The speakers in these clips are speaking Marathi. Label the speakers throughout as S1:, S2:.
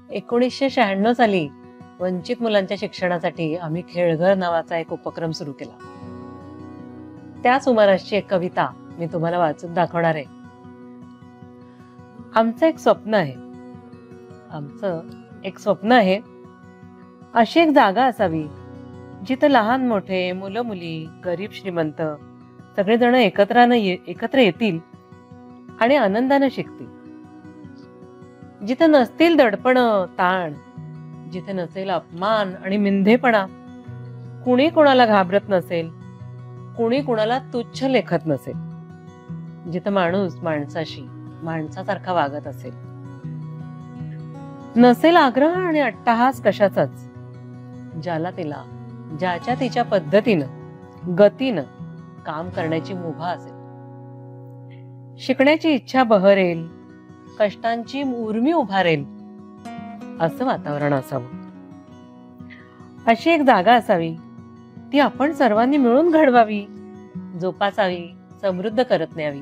S1: 1996 साली वंचित मुलांच्या शिक्षणासाठी आम्ही खेळघर नावाचा एक उपक्रम सुरू केला. त्या सुमारासची एक कविता मी तुम्हाला वाचून दाखवणार आहे. आमचं एक स्वप्न आहे, अशी एक जागा असावी जिथं लहान मोठे, मुलं मुली, गरीब श्रीमंत सगळेजण एकत्र येतील आणि आनंदानं शिकतील. जिथं नसतील दडपण, ताण, जिथे नसेल अपमान आणि मिंधेपणा, कुणी कुणाला घाबरत नसेल, कुणी कुणाला तुच्छ लेखत नसेल, जिथं माणूस माणसाशी माणसासारखा वागत असेल, नसेल आग्रह आणि अट्टहास कशाचाच, ज्याला तिला ज्याच्या तिच्या पद्धतीनं गतीनं काम करण्याची मुभा असेल, शिकण्याची इच्छा बहरेल, कष्टांची उर्मी उभारेल असं वातावरण असावं. अशी एक जागा असावी, ती आपण सर्वांनी मिळून घडवावी, जोपासावी, समृद्ध करत न्यावी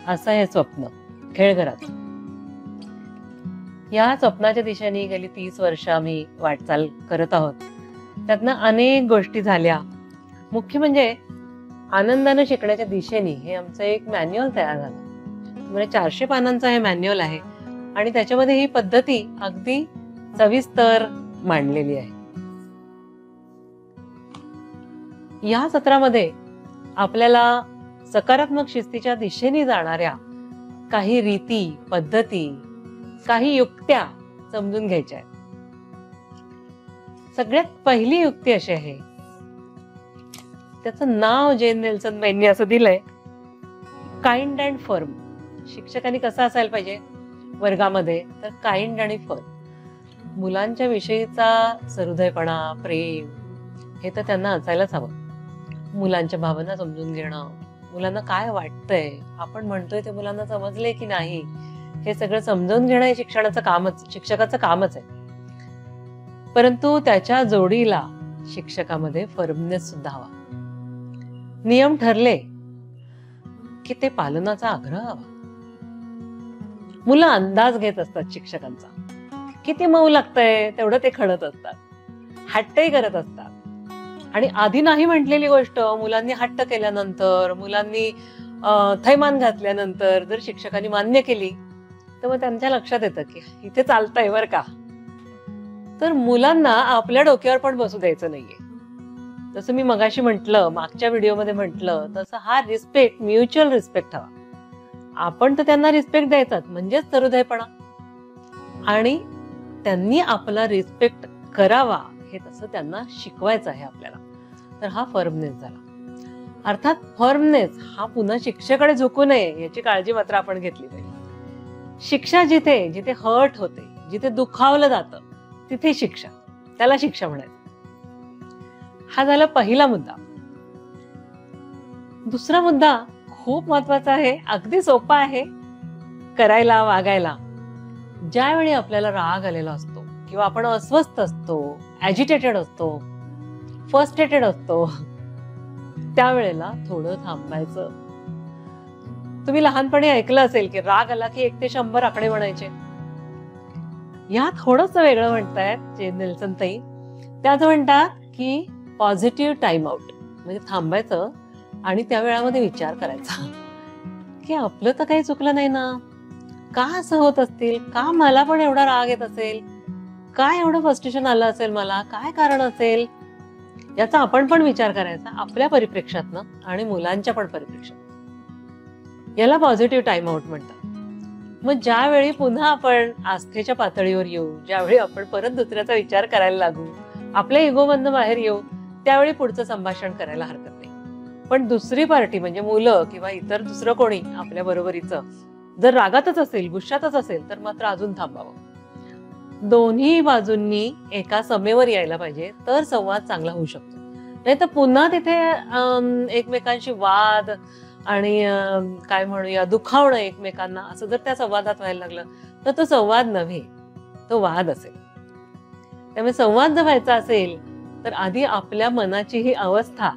S1: असं हे स्वप्न खेळघरात. या स्वप्नाच्या दिशेने गेली 30 वर्ष आम्ही वाटचाल करत आहोत. त्यातनं अनेक गोष्टी झाल्या. मुख्य म्हणजे आनंदानं शिकण्याच्या दिशेने हे आमचं एक मॅन्युअल तयार झालं. म्हणजे 400 पानांचं हे मॅन्युअल आहे आणि त्याच्यामध्ये ही पद्धती अगदी सविस्तर मांडलेली आहे. या सत्रामध्ये आपल्याला सकारात्मक शिस्तीच्या दिशेने जाणाऱ्या काही रीती, पद्धती, काही युक्त्या समजून घ्यायच्या आहेत. सगळ्यात पहिली युक्ती अशी आहे, त्याचं नाव जेन नेल्सन यांनी असं दिलंय, काइंड अँड फर्म. शिक्षकांनी कसं असायला पाहिजे वर्गामध्ये, तर काइंड आणि फर्म. मुलांच्या विषयीचा सहृदयपणा, प्रेम हे तर त्यांना असायलाच हवं. मुलांच्या भावना समजून घेणं, मुलांना काय वाटतंय, आपण म्हणतोय ते मुलांना समजले की नाही, हे सगळं समजून घेणं हे शिक्षकाचं कामच आहे. परंतु त्याच्या जोडीला शिक्षकामध्ये फर्मनेस सुद्धा हवा. नियम ठरले की ते पालनाचा आग्रह हवा. मुलं अंदाज घेत असतात शिक्षकांचा, किती मऊ लागतंय तेवढं ते खणत असतात, हट्टही करत असतात. आणि आधी नाही म्हटलेली गोष्ट मुलांनी हट्ट केल्यानंतर, मुलांनी थैमान घातल्यानंतर जर शिक्षकांनी मान्य केली तर मग त्यांच्या लक्षात येतं की इथे चालतंय बर का. तर मुलांना आपल्या डोक्यावर पण बसू द्यायचं नाहीये. जसं मी मगाशी म्हटलं, मागच्या व्हिडिओमध्ये म्हटलं, तसं हा रिस्पेक्ट, म्युच्युअल रिस्पेक्ट हवा. आपण तर त्यांना रिस्पेक्ट द्यायचाच, म्हणजेच सहृदयपणा, आणि त्यांनी आपला रिस्पेक्ट करावा हे तसं त्यांना शिकवायचं आहे आपल्याला. तर हा फर्मनेस झाला. अर्थात फर्मनेस हा पुन्हा शिक्षेकडे झुकू नये याची काळजी मात्र आपण घेतली पाहिजे. शिक्षा जिथे जिथे हर्ट होते, जिथे दुखावलं जातं, तिथे शिक्षा, त्याला शिक्षा म्हणायचं. हा झाला पहिला मुद्दा. दुसरा मुद्दा खूप महत्वाचा आहे, अगदी सोपा आहे करायला, वागायला. ज्यावेळी आपल्याला राग आलेला असतो किंवा आपण अस्वस्थ असतो, ॲजिटेटेड असतो, फ्रस्ट्रेटेड असतो, त्यावेळेला थोडं थांबायचं. तुम्ही लहानपणी ऐकलं असेल की राग आला की 1 ते 100 आकडे म्हणायचे. या थोडंसं वेगळं म्हणतायत जेन नेल्सन ताई. त्याच म्हणतात की पॉझिटिव्ह टाइम आउट, म्हणजे थांबायचं आणि त्या वेळामध्ये विचार करायचा की आपलं तर काही चुकलं नाही ना, का असं होत असतील, का मला पण एवढा राग येत असेल, काय एवढं फ्रस्ट्रेशन आलं असेल मला, काय कारण असेल, याचा आपण पण विचार करायचा आपल्या परिप्रेक्षातनं आणि मुलांच्या पण परिप्रेक्षात. याला पॉझिटिव्ह टाइम आउट म्हणतात. मग ज्यावेळी पुन्हा आपण आस्थेच्या पातळीवर येऊ, ज्यावेळी आपण परत दुसऱ्याचा विचार करायला लागू, आपल्या इगोमधनं बाहेर येऊ, त्यावेळी पुढचं संभाषण करायला हरकत नाही. पण दुसरी पार्टी म्हणजे मुलं किंवा इतर दुसरं कोणी आपल्या बरोबरीचं जर रागातच असेल, गुस्सातच असेल, तर मात्र अजून थांबावं. दोन्ही बाजूंनी एका समेवर यायला पाहिजे, तर संवाद चांगला होऊ शकतो. नाही तर पुन्हा तिथे एकमेकांशी वाद आणि काय म्हणूया दुखावणं एकमेकांना, असं जर त्या संवादात व्हायला लागलं तर तो संवाद नव्हे, तो वाद असेल. त्यामुळे संवाद जर व्हायचा असेल तर आधी आपल्या मनाची ही अवस्था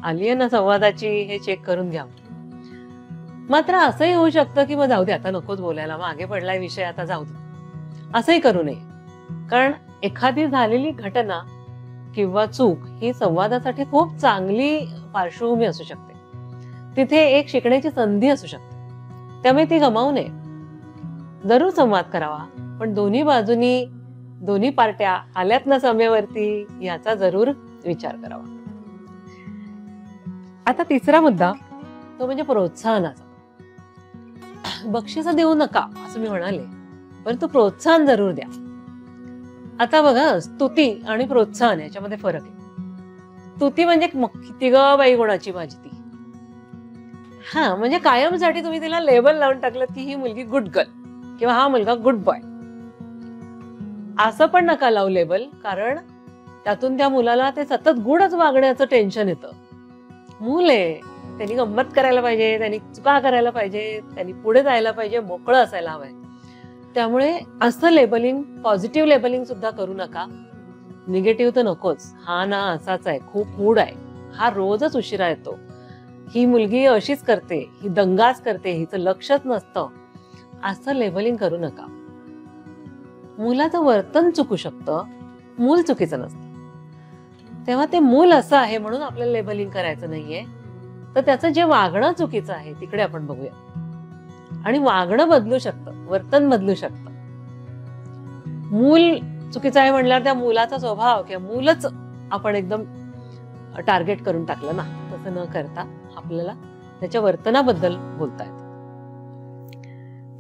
S1: आली आहे ना संवादाची, हे चेक करून घ्यावं. मात्र असंही होऊ शकतं की मग जाऊ दे, आता नकोच बोलायला, मागे पडलाय विषय, आता जाऊ दे, असंही करू नये. कारण एखादी झालेली घटना किंवा चूक ही संवादासाठी खूप चांगली पार्श्वभूमी असू शकते. तिथे एक शिकण्याची संधी असू शकते. त्यामुळे ती गमावू नये. जरूर संवाद करावा, पण दोन्ही बाजूनी दोन्ही पार्ट्या आल्यात ना समेवरती याचा जरूर विचार करावा. आता तिसरा मुद्दा तो म्हणजे प्रोत्साहनाचा. बक्षीस देऊ नका असं मी म्हणाले, परंतु प्रोत्साहन जरूर द्या. आता बघा, स्तुती आणि प्रोत्साहन याच्यामध्ये फरक आहे. स्तुती म्हणजे किती ग बाई गुणाची माझी ती. हा म्हणजे कायमसाठी तुम्ही तिला लेबल लावून टाकलं की ही मुलगी गुड गर्ल किंवा हा मुलगा गुड बॉय. असं पण नका लावू लेबल, कारण त्यातून त्या मुलाला ते सतत गुडच वागण्याचं टेन्शन येतं. मूल आहे, त्यांनी गंमत करायला पाहिजे, त्यांनी चुका करायला पाहिजे, त्यांनी पुढे जायला पाहिजे, मोकळं असायला हवंय. त्यामुळे असं लेबलिंग, पॉझिटिव्ह लेबलिंग सुद्धा करू नका. निगेटिव्ह तर नकोच. हा ना असाच आहे, खूप मूड आहे, हा रोजच उशिरा येतो, ही मुलगी अशीच करते, ही दंगाच करते, हिचं लक्षच नसतं, असं लेबलिंग करू नका. मुलाचं वर्तन चुकू शकतं, मूल चुकीचं नसतं. तेव्हा ते मूल असं आहे म्हणून आपल्याला लेबलिंग करायचं नाहीये. तर त्याचं जे वागणं चुकीचं आहे तिकडे आपण बघूया. आणि वागणं बदलू शकतं, वर्तन बदलू शकतं. मूल चुकीचं आहे म्हणल्यावर त्या मुलाचा स्वभाव किंवा मूलच आपण एकदम टार्गेट करून टाकलं ना, तसं न करता आपल्याला त्याच्या वर्तनाबद्दल बोलता येतं.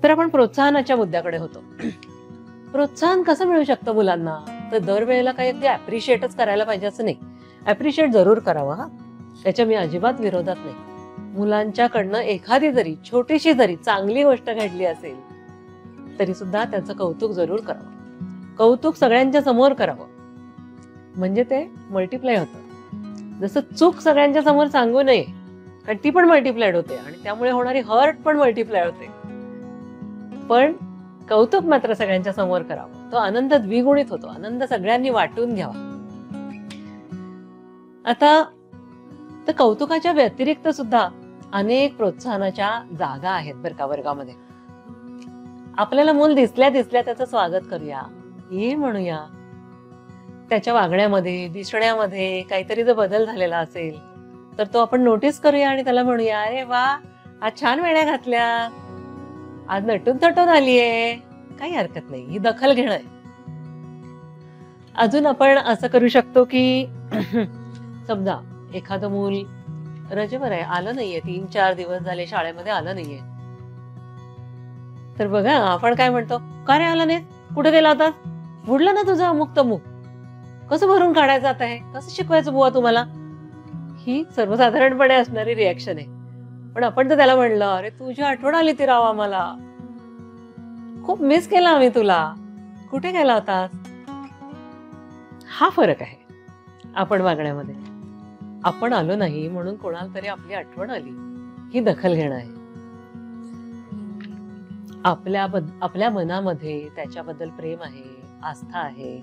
S1: तर आपण प्रोत्साहनाच्या मुद्द्याकडे होतो. प्रोत्साहन कसं मिळू शकतं मुलांना? तर दरवेळेला काही ते अप्रिशिएटच करायला पाहिजे असं नाही. अप्रिशिएट जरूर करावं हा, त्याच्या मी अजिबात विरोधात नाही. मुलांच्याकडनं एखादी जरी छोटीशी जरी चांगली गोष्ट घडली असेल तरी सुद्धा त्याचं कौतुक जरूर करावं. कौतुक सगळ्यांच्या समोर करावं, म्हणजे ते मल्टिप्लाय होतं. जसं चूक सगळ्यांच्या समोर सांगू नये, कारण ती पण मल्टिप्लाइड होते आणि त्यामुळे होणारी हर्ट पण मल्टिप्लाय होते. पण कौतुक मात्र सगळ्यांच्या समोर करावं. तो आनंद द्विगुणित होतो, आनंद सगळ्यांनी वाटून घ्यावा. आता तर कौतुकाच्या व्यतिरिक्त सुद्धा अनेक प्रोत्साहनाच्या जागा आहेत बरं का वर्गामध्ये. आपल्याला मूल दिसल्या दिसल्या त्याचं स्वागत करूया, ये म्हणूया. त्याच्या वागण्यामध्ये, दिसण्यामध्ये काहीतरी जर बदल झालेला असेल तर तो आपण नोटीस करूया आणि त्याला म्हणूया, अरे वा, आज छान वेण्या घातल्या, आज नटून थटून आलीये. काही हरकत नाही, ही दखल घेणं आहे. अजून आपण असं करू शकतो की समजा एखादं मूल रजेवर आहे, आलं नाहीये, 3-4 दिवस झाले शाळेमध्ये आलं नाहीये. तर बघा आपण काय म्हणतो, का रे आला नाही, कुठे गेला होतास, बुडलं ना तुझं अमुक तमुक, कसं भरून काढायचं आता हे, कसं शिकवायचं बुवा तुम्हाला. ही सर्वसाधारणपणे असणारी रिॲक्शन आहे. पण आपण तर त्याला म्हणलं, अरे तुझी आठवण आली ती राव, आम्हाला खूप मिस केला आम्ही तुला, कुठे गेला होतास. हा फरक आहे आपण वागण्यामध्ये. आपण आलो नाही म्हणून कोणाला तरी आपली आठवण आली, ही दखल घेणं आहे. आपल्या मनामध्ये त्याच्याबद्दल प्रेम आहे, आस्था आहे,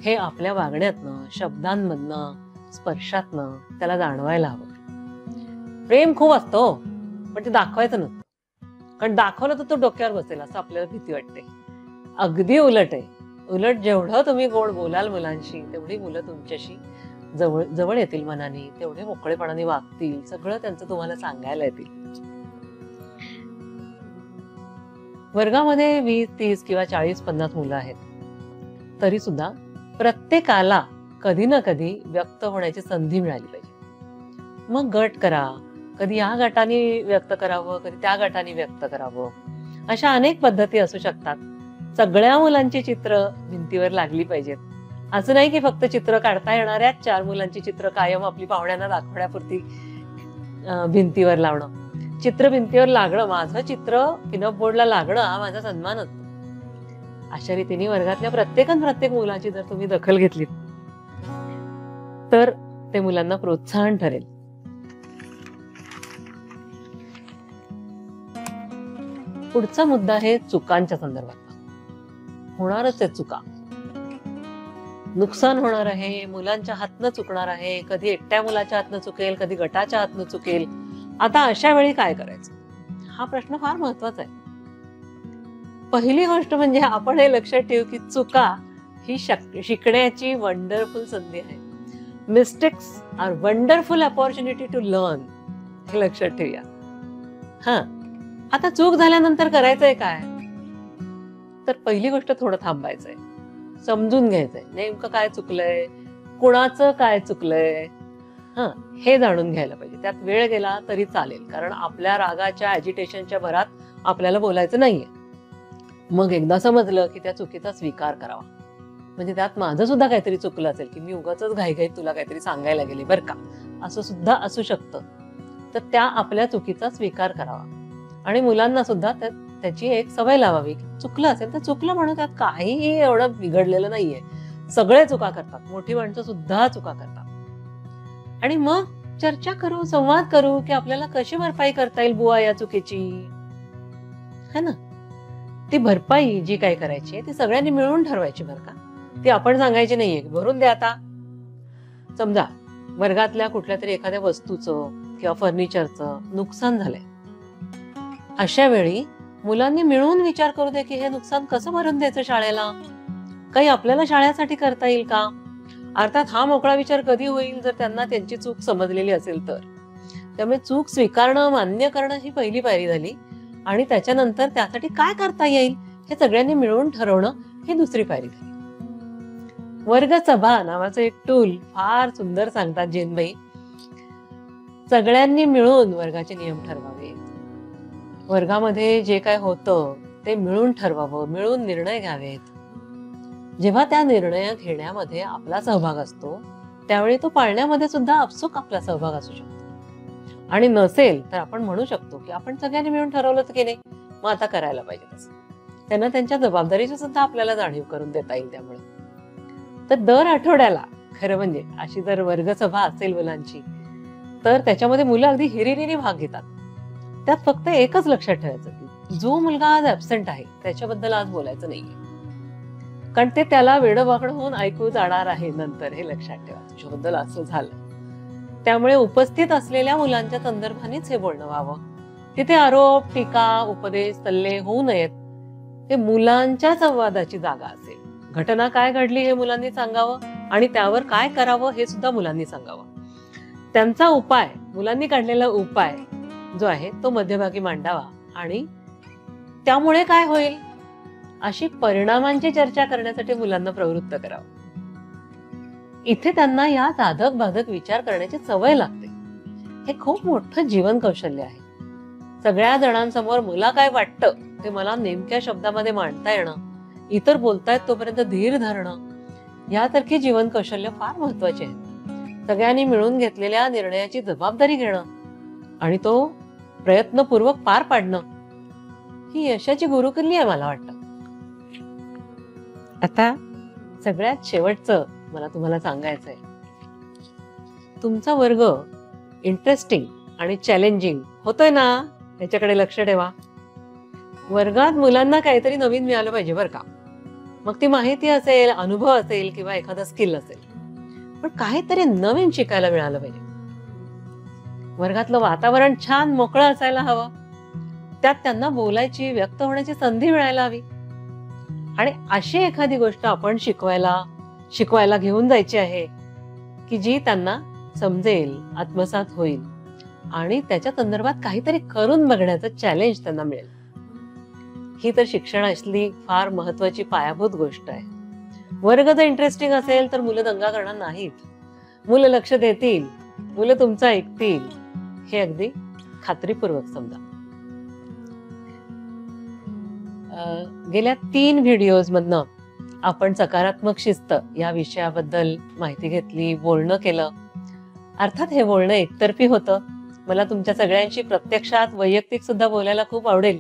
S1: हे आपल्या वागण्यातनं, शब्दांमधनं, स्पर्शातनं त्याला जाणवायला हवं. प्रेम खूप असतो पण ते दाखवायचं नसतं, कारण दाखवलं तर तो डोक्यावर बसेल असं आपल्याला भीती वाटते. अगदी उलट आहे. उलट जेवढं तुम्ही गोड बोलाल मुलांशी, तेवढी मुलं तुमच्याशी जवळ येतील मनाने, तेवढे मोकळेपणाने वागतील, सगळं त्यांचं तुम्हाला सांगायला येतील. वर्गामध्ये 20-30 किंवा 40-50 मुलं आहेत, तरी सुद्धा प्रत्येकाला कधी ना कधी व्यक्त होण्याची संधी मिळाली पाहिजे. मग गट करा, कधी या गटाने व्यक्त करावं, कधी त्या गटाने व्यक्त करावं. अशा अनेक पद्धती असू शकतात. सगळ्या मुलांची चित्र भिंतीवर लागली पाहिजेत. असं नाही की फक्त चित्र काढता येणाऱ्या 4 मुलांची चित्र कायम आपली पाहुण्यांना दाखवण्यापुरती भिंतीवर लावणं. चित्र भिंतीवर लागणं, माझं चित्र पिनअप बोर्डला लागणं हा माझा सन्मान असतो. अशा रीतीने वर्गातल्या प्रत्येक मुलाची जर तुम्ही दखल घेतली तर ते मुलांना प्रोत्साहन ठरेल. पुढचा मुद्दा आहे चुकांच्या संदर्भात. होणारच आहे चुका, नुकसान होणार आहे, मुलांच्या हातनं चुकणार आहे, कधी एकट्या मुलाच्या हातनं चुकेल, कधी गटाच्या हातनं चुकेल. आता अशा वेळी काय करायचं हा प्रश्न फार महत्वाचा आहे. पहिली गोष्ट म्हणजे आपण हे लक्षात ठेवू की चुका ही शिकण्याची वंडरफुल संधी आहे. Mistakes are wonderful opportunity to learn, हे लक्षात ठेवूया. हा, आता चूक झाल्यानंतर करायचंय काय? तर पहिली गोष्ट थोडं थांबायचंय, समजून घ्यायचंय नेमकं काय चुकलंय, कुणाचं काय चुकलंय, हे जाणून घ्यायला पाहिजे. त्यात वेळ गेला तरी चालेल, कारण आपल्या रागाच्या ॲजिटेशनच्या भरात आपल्याला बोलायचं नाहीये. मग एकदा समजलं की त्या चुकीचा स्वीकार करावा. म्हणजे त्यात माझं सुद्धा काहीतरी चुकलं असेल की मी उगाचच घाईघाईत तुला काहीतरी सांगायला गेले बरं का, असं सुद्धा असू शकतं. तर त्या आपल्या चुकीचा स्वीकार करावा. आणि मुलांना सुद्धा त्याची एक सवय लावावी. चुकलं असेल तर चुकलं म्हणून त्यात काहीही एवढं बिघडलेलं नाहीये. सगळे चुका करतात, मोठी माणसं सुद्धा चुका करतात. आणि मग चर्चा करू, संवाद करू की आपल्याला कशी भरपाई करता येईल बुवा या चुकीची, है ना. ती भरपाई जी काय करायची आहे ती सगळ्यांनी मिळून ठरवायची बरं का. ती आपण सांगायची नाहीये भरून द्या. आता समजा वर्गातल्या कुठल्या तरी एखाद्या वस्तूचं किंवा फर्निचरचं नुकसान झालंय. अशा वेळी मुलांनी मिळून विचार करू दे की हे नुकसान कसं भरून द्यायचं शाळेला, काही आपल्याला शाळेसाठी करता येईल का. अर्थात हा मोकळा विचार कधी होईल जर त्यांना त्यांची चूक समजलेली असेल तर. त्यामुळे चूक स्वीकारणं, मान्य करणं ही पहिली पायरी झाली. आणि त्याच्यानंतर त्यासाठी काय करता येईल हे सगळ्यांनी मिळून ठरवणं ही दुसरी पायरी झाली. वर्गसभा नावाचं एक टूल फार सुंदर सांगतात जेनबाई. सगळ्यांनी मिळून वर्गाचे नियम ठरवावे. वर्गामध्ये जे काय होतं ते मिळून ठरवावं, मिळून निर्णय घ्यावेत. जेव्हा त्या निर्णय घेण्यामध्ये आपला सहभाग असतो त्यावेळी तो पाळण्यामध्ये सुद्धा आपसूक आपला सहभाग असू शकतो. आणि नसेल तर आपण म्हणू शकतो की आपण सगळ्यांनी मिळून ठरवलंच की नाही, मग आता करायला पाहिजे तसं. त्यांना त्यांच्या जबाबदारीची सुद्धा आपल्याला जाणीव करून देता येईल. त्यामुळे तर दर आठवड्याला खरं म्हणजे अशी जर वर्गसभा असेल मुलांची तर त्याच्यामध्ये मुलं अगदी हिरिरीने भाग घेतात. त्यात फक्त एकच लक्षात ठेवायचं की जो मुलगा आज ऍब्सेंट आहे त्याच्याबद्दल आज बोलायचं नाहीये, कारण ते त्याला वेडवाकडं होऊन ऐकू जाणार आहे नंतर. हे लक्षात ठेवा, तुझ्याबद्दल असं झालं. त्यामुळे उपस्थित असलेल्या मुलांच्या संदर्भानेच हे बोलणं व्हावं. तिथे आरोप, टीका, उपदेश, सल्ले होऊ नयेत. ते मुलांच्या संवादाची जागा असेल. घटना काय घडली हे मुलांनी सांगावं आणि त्यावर काय करावं हे सुद्धा मुलांनी सांगावं. त्यांचा उपाय, मुलांनी काढलेला उपाय जो आहे तो मध्यभागी मांडावा आणि त्यामुळे काय होईल अशी परिणामांची चर्चा करण्यासाठी मुलांना प्रवृत्त करावं. इथे त्यांना या साधक बाधक विचार करण्याची सवय लागते. हे खूप मोठं जीवन कौशल्य आहे. सगळ्या जणांसमोर मला काय वाटतं ते मला नेमक्या शब्दामध्ये मांडता येणं, इतर बोलतायत तोपर्यंत धीर धरणं, यासारखी जीवन कौशल्य फार महत्वाचे आहे. सगळ्यांनी मिळून घेतलेल्या निर्णयाची जबाबदारी घेणं आणि तो प्रयत्नपूर्वक पार पाडणं ही यशाची गुरुकिल्ली आहे मला वाटतं. आता सगळ्यात शेवटचं मला तुम्हाला सांगायचंय, तुमचा वर्ग इंटरेस्टिंग आणि चॅलेंजिंग होतोय ना, याच्याकडे लक्ष ठेवा. वर्गात मुलांना काहीतरी नवीन मिळालं पाहिजे बरं का. मग ती माहिती असेल, अनुभव असेल किंवा एखादा स्किल असेल, पण काहीतरी नवीन शिकायला मिळालं पाहिजे. वर्गातलं वातावरण छान मोकळं असायला हवं. त्यात त्यांना बोलायची, व्यक्त होण्याची संधी मिळायला हवी. आणि अशी एखादी गोष्ट आपण शिकवायला घेऊन जायची आहे की जी त्यांना समजेल, आत्मसात होईल आणि त्याच्या संदर्भात काहीतरी करून बघण्याचं चॅलेंज त्यांना मिळेल. ही तर शिक्षणातली फार महत्वाची पायाभूत गोष्ट आहे. वर्ग जर इंटरेस्टिंग असेल तर मुलं दंगा करणार नाहीत, मुलं लक्ष देतील, मुलं तुमचं ऐकतील, हे अगदी खात्रीपूर्वक समजा. गेल्या 3 व्हिडिओज मधनं आपण सकारात्मक शिस्त या विषयाबद्दल माहिती घेतली, बोलणं केलं. अर्थात हे बोलणं एकतर्फी होतं. मला तुमच्या सगळ्यांशी प्रत्यक्षात वैयक्तिक सुद्धा बोलायला खूप आवडेल.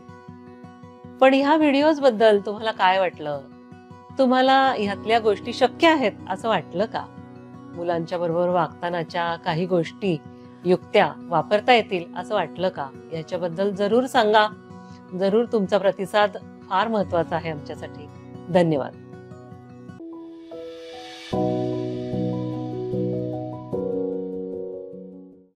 S1: पण ह्या व्हिडिओज बद्दल तुम्हाला काय वाटलं? तुम्हाला ह्यातल्या गोष्टी शक्य आहेत असं वाटलं का? मुलांच्या बरोबर वागतानाच्या काही गोष्टी, युक्त्या वापरता येतील असं वाटलं का? याच्याबद्दल जरूर सांगा. जरूर तुमचा प्रतिसाद फार महत्वाचा आहे आमच्यासाठी. धन्यवाद.